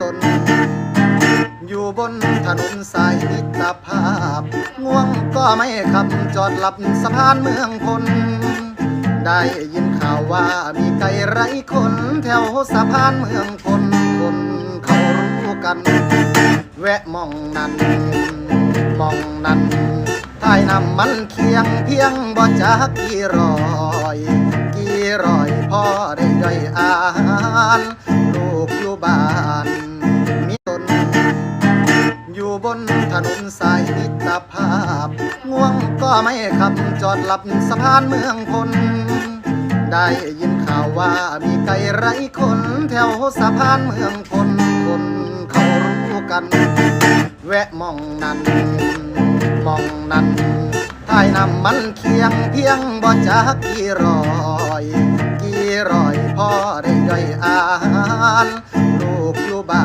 ตนอยู่บนถนนสายมิตรภาพง่วงก็ไม่ขับจอดหลับสะพานเมืองพลได้ยินข่าวว่ามีไก่ไร้คนแถวสะพานเมืองพลคนเขารู้กันแวะมองนั้นมองนั้นท้ายน้ำมันเคียงเพียงบ่จักกี่ร้อยพ่อได้ย่อยอาหารลูกอยู่บ้านมีตนอยู่บนถนนสายมิตรภาพง่วงก็ไม่ขับจอดหลับสะพานเมืองพลได้ยินข่าวว่ามีไก่ไร้คนแถวสะพานเมืองพลคนเขารู้กันแวะมองนั้นมองนั้นท้ายน้ำมันเคียงเพียงบ่จักกี่ร้อยพ่อได้ย่อยอาหารลูกอยู่บ้า